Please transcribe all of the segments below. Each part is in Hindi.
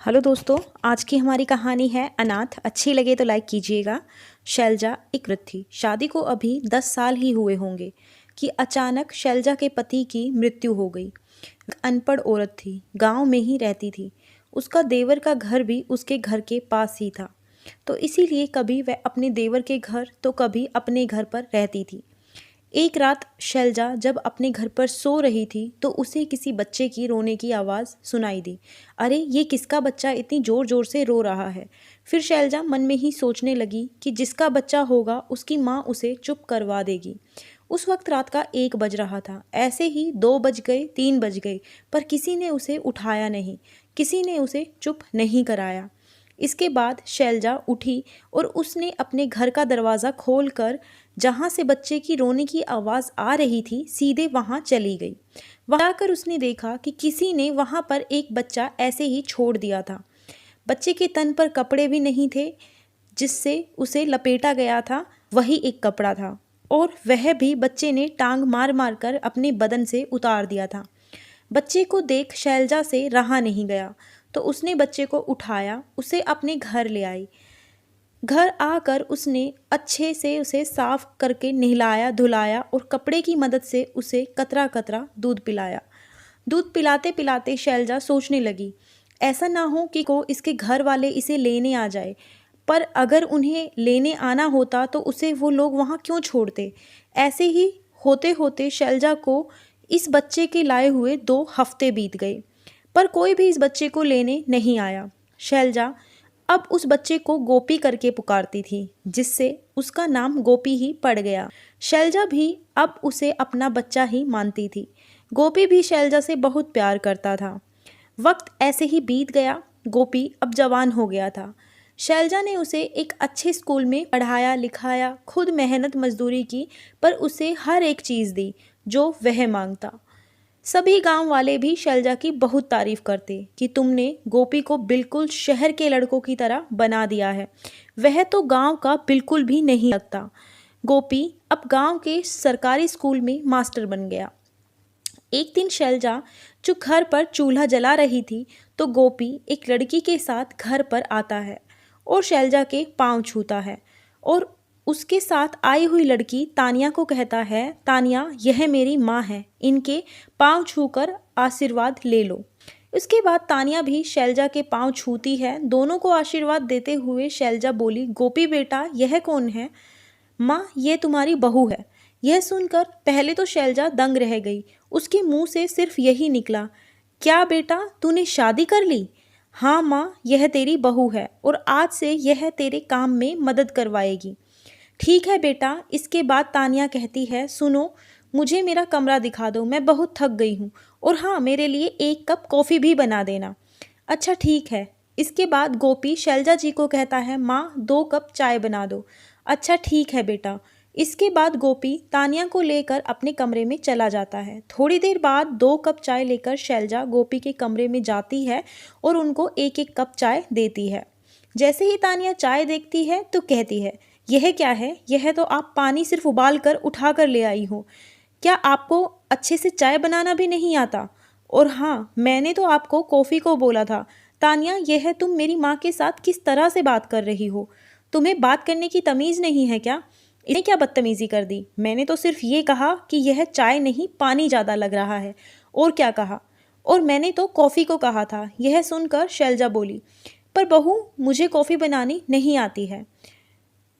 हेलो दोस्तों, आज की हमारी कहानी है अनाथ। अच्छी लगे तो लाइक कीजिएगा। शैलजा एक वृद्ध थी। शादी को अभी 10 साल ही हुए होंगे कि अचानक शैलजा के पति की मृत्यु हो गई। अनपढ़ औरत थी, गांव में ही रहती थी। उसका देवर का घर भी उसके घर के पास ही था, तो इसीलिए कभी वह अपने देवर के घर तो कभी अपने घर पर रहती थी। एक रात शैलजा जब अपने घर पर सो रही थी तो उसे किसी बच्चे की रोने की आवाज़ सुनाई दी। अरे, ये किसका बच्चा इतनी ज़ोर ज़ोर से रो रहा है। फिर शैलजा मन में ही सोचने लगी कि जिसका बच्चा होगा उसकी माँ उसे चुप करवा देगी। उस वक्त रात का 1 बज रहा था। ऐसे ही 2 बज गए, 3 बज गए, पर किसी ने उसे उठाया नहीं, किसी ने उसे चुप नहीं कराया। इसके बाद शैलजा उठी और उसने अपने घर का दरवाज़ा खोलकर जहाँ से बच्चे की रोने की आवाज़ आ रही थी सीधे वहाँ चली गई। वहाँ आकर उसने देखा कि किसी ने वहाँ पर एक बच्चा ऐसे ही छोड़ दिया था। बच्चे के तन पर कपड़े भी नहीं थे, जिससे उसे लपेटा गया था वही एक कपड़ा था, और वह भी बच्चे ने टांग मार मार कर अपने बदन से उतार दिया था। बच्चे को देख शैलजा से रहा नहीं गया, तो उसने बच्चे को उठाया, उसे अपने घर ले आई। घर आकर उसने अच्छे से उसे साफ करके नहलाया धुलाया और कपड़े की मदद से उसे कतरा कतरा दूध पिलाया। दूध पिलाते पिलाते शैलजा सोचने लगी, ऐसा ना हो कि को इसके घर वाले इसे लेने आ जाए। पर अगर उन्हें लेने आना होता तो उसे वो लोग वहाँ क्यों छोड़ते। ऐसे ही होते होते शैलजा को इस बच्चे के लाए हुए 2 हफ्ते बीत गए, पर कोई भी इस बच्चे को लेने नहीं आया। शैलजा अब उस बच्चे को गोपी करके पुकारती थी, जिससे उसका नाम गोपी ही पड़ गया। शैलजा भी अब उसे अपना बच्चा ही मानती थी। गोपी भी शैलजा से बहुत प्यार करता था। वक्त ऐसे ही बीत गया। गोपी अब जवान हो गया था। शैलजा ने उसे एक अच्छे स्कूल में पढ़ाया लिखाया, खुद मेहनत मजदूरी की, पर उसे हर एक चीज़ दी जो वह मांगता। सभी गांव वाले भी शैलजा की बहुत तारीफ करते कि तुमने गोपी को बिल्कुल शहर के लड़कों की तरह बना दिया है। वह तो गांव का बिल्कुल भी नहीं लगता। गोपी अब गांव के सरकारी स्कूल में मास्टर बन गया। एक दिन शैलजा जो घर पर चूल्हा जला रही थी, तो गोपी एक लड़की के साथ घर पर आता है और शैलजा के पांव छूता है, और उसके साथ आई हुई लड़की तानिया को कहता है, तानिया, यह मेरी माँ है, इनके पांव छूकर आशीर्वाद ले लो। उसके बाद तानिया भी शैलजा के पांव छूती है। दोनों को आशीर्वाद देते हुए शैलजा बोली, गोपी बेटा, यह कौन है। माँ, ये तुम्हारी बहू है। यह सुनकर पहले तो शैलजा दंग रह गई। उसके मुंह से सिर्फ यही निकला, क्या बेटा, तूने शादी कर ली। हाँ माँ, यह तेरी बहू है और आज से यह तेरे काम में मदद करवाएगी। ठीक है बेटा। इसके बाद तानिया कहती है, सुनो, मुझे मेरा कमरा दिखा दो, मैं बहुत थक गई हूँ, और हाँ, मेरे लिए 1 कप कॉफ़ी भी बना देना। अच्छा ठीक है। इसके बाद गोपी शैलजा जी को कहता है, माँ, 2 कप चाय बना दो। अच्छा ठीक है बेटा। इसके बाद गोपी तानिया को लेकर अपने कमरे में चला जाता है। थोड़ी देर बाद 2 कप चाय लेकर शैलजा गोपी के कमरे में जाती है और उनको 1-1 कप चाय देती है। जैसे ही तानिया चाय देखती है तो कहती है, यह क्या है, यह तो आप पानी सिर्फ उबाल कर उठा कर ले आई हो। क्या आपको अच्छे से चाय बनाना भी नहीं आता। और हाँ, मैंने तो आपको कॉफ़ी को बोला था। तानिया, यह तुम मेरी माँ के साथ किस तरह से बात कर रही हो। तुम्हें बात करने की तमीज़ नहीं है क्या। इन्हें क्या बदतमीज़ी कर दी। मैंने तो सिर्फ ये कहा कि यह चाय नहीं, पानी ज़्यादा लग रहा है। और क्या कहा। और मैंने तो कॉफ़ी को कहा था। यह सुनकर शैलजा बोली, पर बहू, मुझे कॉफ़ी बनानी नहीं आती है।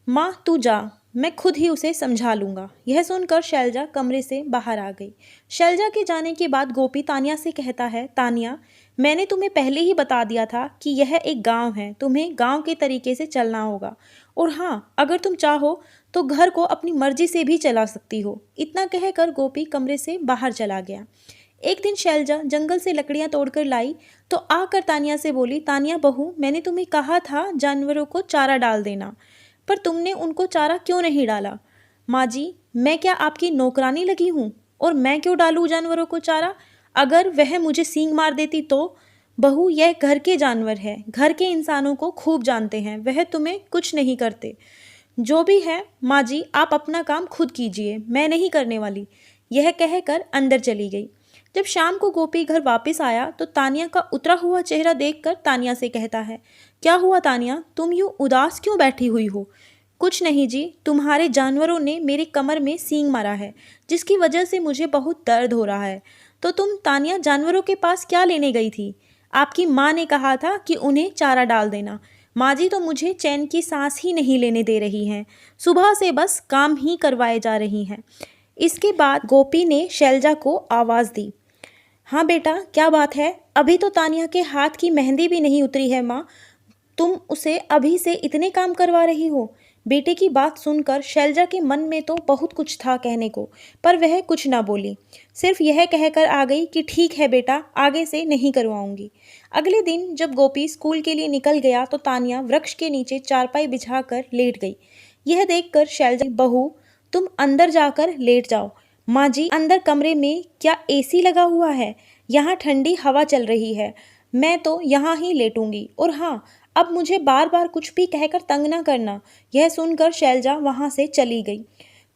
माँ, तू जा, मैं खुद ही उसे समझा लूँगा। यह सुनकर शैलजा कमरे से बाहर आ गई। शैलजा के जाने के बाद गोपी तानिया से कहता है, तानिया, मैंने तुम्हें पहले ही बता दिया था कि यह एक गांव है, तुम्हें गांव के तरीके से चलना होगा। और हाँ, अगर तुम चाहो तो घर को अपनी मर्जी से भी चला सकती हो। इतना कहकर गोपी कमरे से बाहर चला गया। एक दिन शैलजा जंगल से लकड़ियाँ तोड़कर लाई तो आकर तानिया से बोली, तानिया बहू, मैंने तुम्हें कहा था जानवरों को चारा डाल देना, पर तुमने उनको चारा क्यों नहीं डाला। माँ जी, मैं क्या आपकी नौकरानी लगी हूँ, और मैं क्यों डालूँ जानवरों को चारा। अगर वह मुझे सींग मार देती तो। बहू, यह घर के जानवर है, घर के इंसानों को खूब जानते हैं, वह तुम्हें कुछ नहीं करते। जो भी है माँ जी, आप अपना काम खुद कीजिए, मैं नहीं करने वाली। यह कहकर अंदर चली गई। जब शाम को गोपी घर वापस आया तो तानिया का उतरा हुआ चेहरा देखकर तानिया से कहता है, क्या हुआ तानिया, तुम यूं उदास क्यों बैठी हुई हो? कुछ नहीं जी, तुम्हारे जानवरों ने मेरी कमर में सींग मारा है, जिसकी वजह से मुझे बहुत दर्द हो रहा है। तो तुम तानिया जानवरों के पास क्या लेने गई थी? आपकी माँ ने कहा था कि उन्हें चारा डाल देना। माँ जी तो मुझे चैन की सांस ही नहीं लेने दे रही हैं। सुबह से बस काम ही करवाए जा रही हैं। इसके बाद गोपी ने शैलजा को आवाज़ दी। हाँ बेटा, क्या बात है? अभी तो तानिया के हाथ की मेहंदी भी नहीं उतरी है माँ, तुम उसे अभी से इतने काम करवा रही हो? बेटे की बात सुनकर शैलजा के मन में तो बहुत कुछ था कहने को, पर वह कुछ ना बोली। सिर्फ यह कहकर आ गई कि ठीक है बेटा, आगे से नहीं करवाऊंगी। अगले दिन जब गोपी स्कूल के लिए निकल गया तो तानिया वृक्ष के नीचे चारपाई बिछाकर लेट गई। यह देखकर शैलजा, बहू तुम अंदर जाकर लेट जाओ। माँ जी, अंदर कमरे में क्या एसी लगा हुआ है? यहाँ ठंडी हवा चल रही है, मैं तो यहाँ ही लेटूंगी। और हाँ, अब मुझे बार बार कुछ भी कहकर तंग ना करना। यह सुनकर शैलजा वहाँ से चली गई।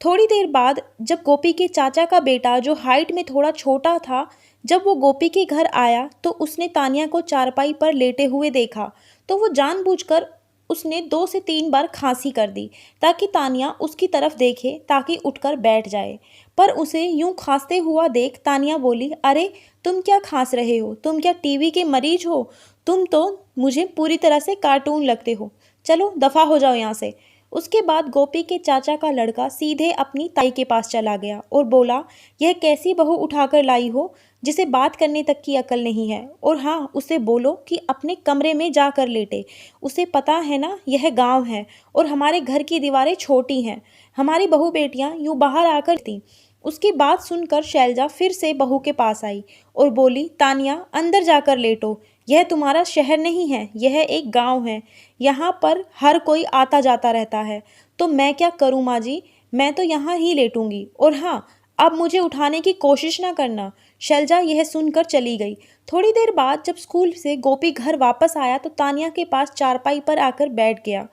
थोड़ी देर बाद जब गोपी के चाचा का बेटा, जो हाइट में थोड़ा छोटा था, जब वो गोपी के घर आया तो उसने तानिया को चारपाई पर लेटे हुए देखा, तो वो जानबूझकर उसने 2 से 3 बार खांसी कर दी ताकि तानिया उसकी तरफ देखे, ताकि उठकर बैठ जाए। पर उसे यूं खांसते हुआ देख तानिया बोली, अरे तुम क्या खांस रहे हो? तुम क्या टीवी के मरीज हो? तुम तो मुझे पूरी तरह से कार्टून लगते हो। चलो दफ़ा हो जाओ यहाँ से। उसके बाद गोपी के चाचा का लड़का सीधे अपनी ताई के पास चला गया और बोला, यह कैसी बहू उठाकर लाई हो जिसे बात करने तक की अकल नहीं है? और हाँ, उसे बोलो कि अपने कमरे में जाकर लेटे। उसे पता है ना, यह गांव है और हमारे घर की दीवारें छोटी हैं। हमारी बहू बेटियां यूं बाहर आकर थीं। उसकी बात सुनकर शैलजा फिर से बहू के पास आई और बोली, तानिया अंदर जाकर लेटो। यह तुम्हारा शहर नहीं है, यह एक गांव है। यहाँ पर हर कोई आता जाता रहता है। तो मैं क्या करूँ माँ जी, मैं तो यहाँ ही लेटूंगी। और हाँ, अब मुझे उठाने की कोशिश ना करना। शैलजा यह सुनकर चली गई। थोड़ी देर बाद जब स्कूल से गोपी घर वापस आया तो तानिया के पास चारपाई पर आकर बैठ गया।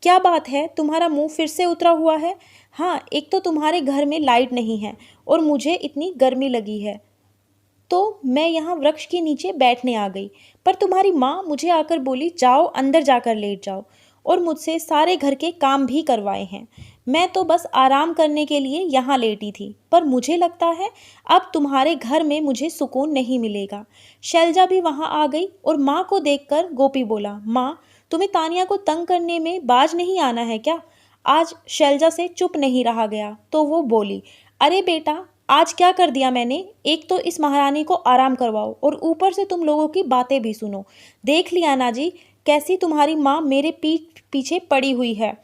क्या बात है, तुम्हारा मुंह फिर से उतरा हुआ है? हाँ, एक तो तुम्हारे घर में लाइट नहीं है और मुझे इतनी गर्मी लगी है, तो मैं यहाँ वृक्ष के नीचे बैठने आ गई। पर तुम्हारी माँ मुझे आकर बोली, जाओ अंदर जाकर लेट जाओ, और मुझसे सारे घर के काम भी करवाए हैं। मैं तो बस आराम करने के लिए यहाँ लेटी थी, पर मुझे लगता है अब तुम्हारे घर में मुझे सुकून नहीं मिलेगा। शैलजा भी वहाँ आ गई और माँ को देखकर गोपी बोला, माँ तुम्हें तानिया को तंग करने में बाज नहीं आना है क्या? आज शैलजा से चुप नहीं रहा गया तो वो बोली, अरे बेटा, आज क्या कर दिया मैंने? एक तो इस महारानी को आराम करवाओ और ऊपर से तुम लोगों की बातें भी सुनो। देख लिया ना जी, कैसी तुम्हारी माँ मेरे पीठ पीछे पड़ी हुई है।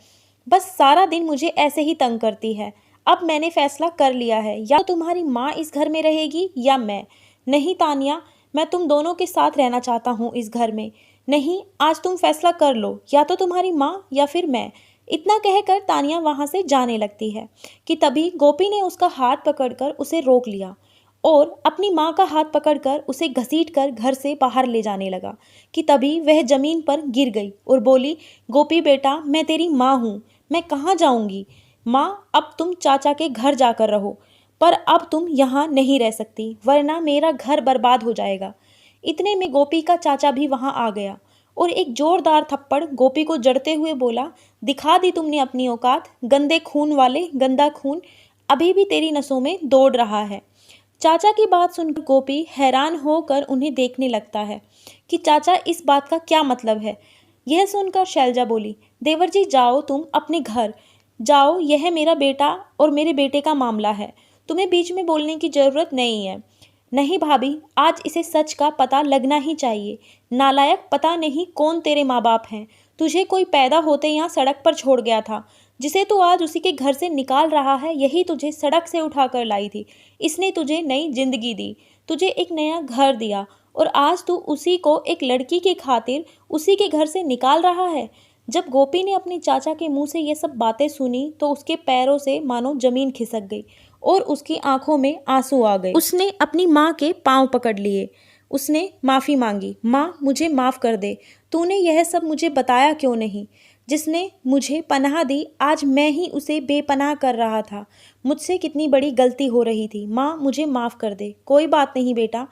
बस सारा दिन मुझे ऐसे ही तंग करती है। अब मैंने फैसला कर लिया है, या तो तुम्हारी माँ इस घर में रहेगी या मैं। नहीं तानिया, मैं तुम दोनों के साथ रहना चाहता हूँ इस घर में। नहीं, आज तुम फैसला कर लो, या तो तुम्हारी माँ या फिर मैं। इतना कहकर तानिया वहाँ से जाने लगती है कि तभी गोपी ने उसका हाथ पकड़कर उसे रोक लिया और अपनी माँ का हाथ पकड़कर उसे घसीटकर घर से बाहर ले जाने लगा कि तभी वह जमीन पर गिर गई और बोली, गोपी बेटा, मैं तेरी माँ हूँ, मैं कहाँ जाऊँगी? माँ, अब तुम चाचा के घर जाकर रहो, पर अब तुम यहाँ नहीं रह सकती, वरना मेरा घर बर्बाद हो जाएगा। इतने में गोपी का चाचा भी वहाँ आ गया और एक जोरदार थप्पड़ गोपी को जड़ते हुए बोला, दिखा दी तुमने अपनी औकात, गंदे खून वाले, गंदा खून अभी भी तेरी नसों में दौड़ रहा है। चाचा की बात सुनकर गोपी हैरान होकर उन्हें देखने लगता है कि चाचा इस बात का क्या मतलब है। यह सुनकर शैलजा बोली, देवर जी जाओ, तुम अपने घर जाओ, यह मेरा बेटा और मेरे बेटे का मामला है, तुम्हें बीच में बोलने की जरूरत नहीं है। नहीं भाभी, आज इसे सच का पता लगना ही चाहिए। नालायक, पता नहीं कौन तेरे माँ बाप हैं। तुझे कोई पैदा होते यहाँ सड़क पर छोड़ गया था, जिसे तू आज उसी के घर से निकाल रहा है। यही तुझे सड़क से उठाकर लाई थी, इसने तुझे नई जिंदगी दी, तुझे एक नया घर दिया, और आज तू उसी को एक लड़की के खातिर उसी के घर से निकाल रहा है। जब गोपी ने अपने चाचा के मुंह से ये सब बातें सुनी तो उसके पैरों से मानो जमीन खिसक गई और उसकी आंखों में आंसू आ गए। उसने अपनी माँ के पांव पकड़ लिए, उसने माफ़ी मांगी, माँ मुझे माफ़ कर दे, तूने यह सब मुझे बताया क्यों नहीं? जिसने मुझे पनाह दी, आज मैं ही उसे बेपनाह कर रहा था। मुझसे कितनी बड़ी गलती हो रही थी। माँ, मुझे माफ़ कर दे। कोई बात नहीं बेटा।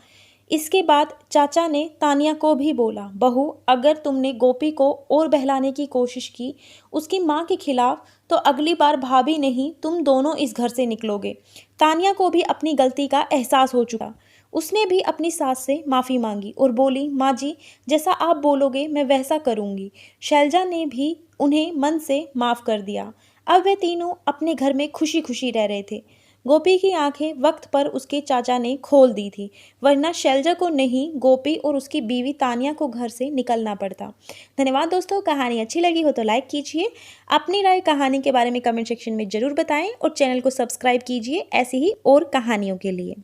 इसके बाद चाचा ने तानिया को भी बोला, बहू, अगर तुमने गोपी को और बहलाने की कोशिश की उसकी माँ के खिलाफ, तो अगली बार भाभी नहीं, तुम दोनों इस घर से निकलोगे। तानिया को भी अपनी गलती का एहसास हो चुका। उसने भी अपनी सास से माफ़ी मांगी और बोली, माँ जी, जैसा आप बोलोगे मैं वैसा करूँगी। शैलजा ने भी उन्हें मन से माफ़ कर दिया। अब वे तीनों अपने घर में खुशी खुशी रह रहे थे। गोपी की आंखें वक्त पर उसके चाचा ने खोल दी थी, वरना शैलजा को नहीं, गोपी और उसकी बीवी तानिया को घर से निकलना पड़ता। धन्यवाद दोस्तों। कहानी अच्छी लगी हो तो लाइक कीजिए, अपनी राय कहानी के बारे में कमेंट सेक्शन में ज़रूर बताएं और चैनल को सब्सक्राइब कीजिए ऐसी ही और कहानियों के लिए।